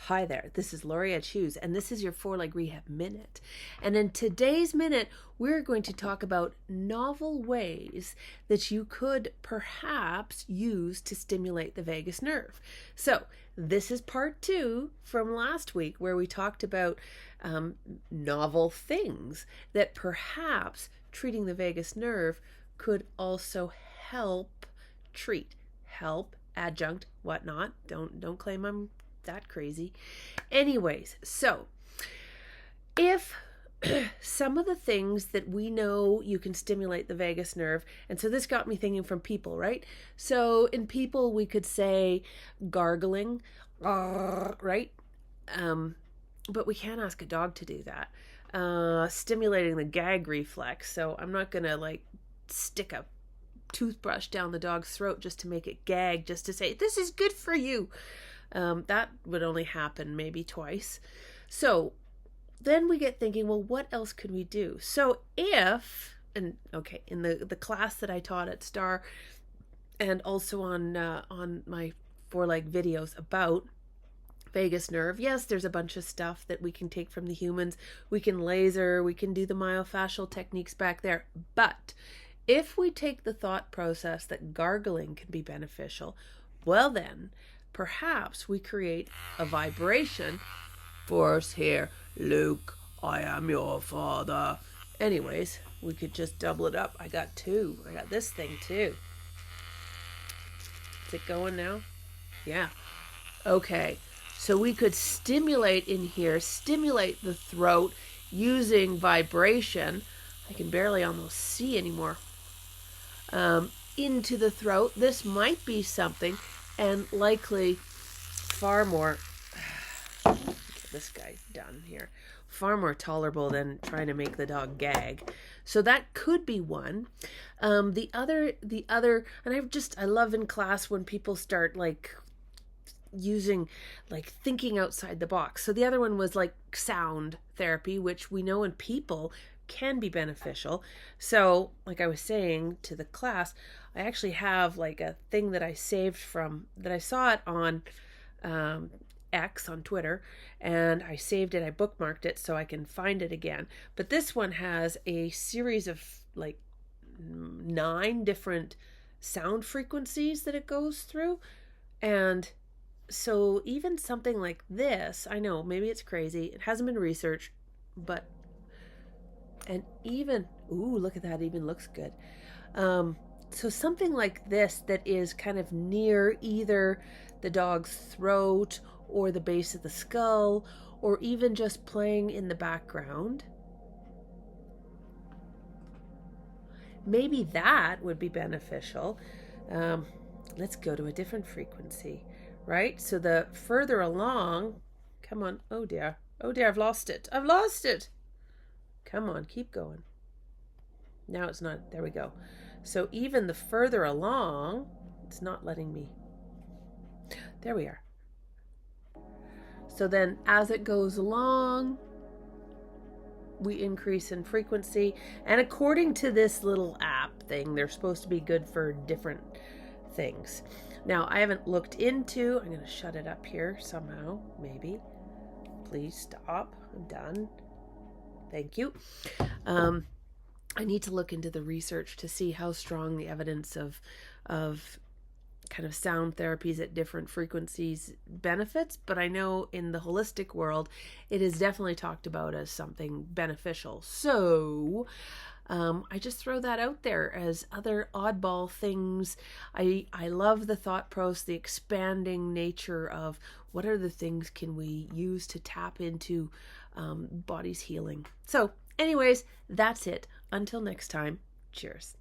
Hi there, this is Lori Edge-Hughes, and this is your Foreleg Rehab Minute. And in today's minute, we're going to talk about novel ways that you could perhaps use to stimulate the vagus nerve. So this is part 2 from last week, where we talked about novel things that perhaps treating the vagus nerve could also help treat, help, adjunct, whatnot. Don't claim I'm that crazy. Anyways, so if some of the things that we know you can stimulate the vagus nerve, and so this got me thinking from people, right? So in people, we could say gargling, right? But we can't ask a dog to do that. Stimulating the gag reflex. So I'm not gonna like stick a toothbrush down the dog's throat just to make it gag, just to say this is good for you. That would only happen maybe twice. So then we get thinking, well, what else could we do? So if, and okay, in the class that I taught at STAR, and also on my Foreleg videos about vagus nerve, yes, there's a bunch of stuff that we can take from the humans. We can laser, we can do the myofascial techniques back there. But if we take the thought process that gargling can be beneficial, well then, perhaps we create a vibration. Force here, Luke, I am your father. Anyways, we could just double it up. I got 2. I got this thing too. Is it going now? Yeah. Okay. So we could stimulate in here, stimulate the throat using vibration. I can barely almost see anymore. Into the throat. This might be something, and likely far more, get this guy done here, far more tolerable than trying to make the dog gag. So that could be one. The other, and I love in class when people start like using, like thinking outside the box. So the other one was like sound therapy, which we know in people can be beneficial. So like I was saying to the class, I actually have like a thing that I saved from, that I saw it on X on Twitter, and I saved it, I bookmarked it so I can find it again. But this one has a series of like 9 different sound frequencies that it goes through. And so even something like this, I know maybe it's crazy, it hasn't been researched, but and even, ooh, look at that, it even looks good. So something like this that is kind of near either the dog's throat or the base of the skull, or even just playing in the background. Maybe that would be beneficial. Let's go to a different frequency, right? So the further along, come on, oh dear, I've lost it. Come on, keep going. Now it's not, there we go. So even the further along, it's not letting me. There we are. So then as it goes along, we increase in frequency. And according to this little app thing, they're supposed to be good for different things. Now, I haven't looked into, I'm going to shut it up here somehow, maybe. Please stop. I'm done. Thank you. I need to look into the research to see how strong the evidence of kind of sound therapies at different frequencies benefits, but I know in the holistic world, it is definitely talked about as something beneficial. So I just throw that out there as other oddball things. I love the thought process, the expanding nature of what are the things can we use to tap into body's healing. So anyways, that's it. Until next time, cheers.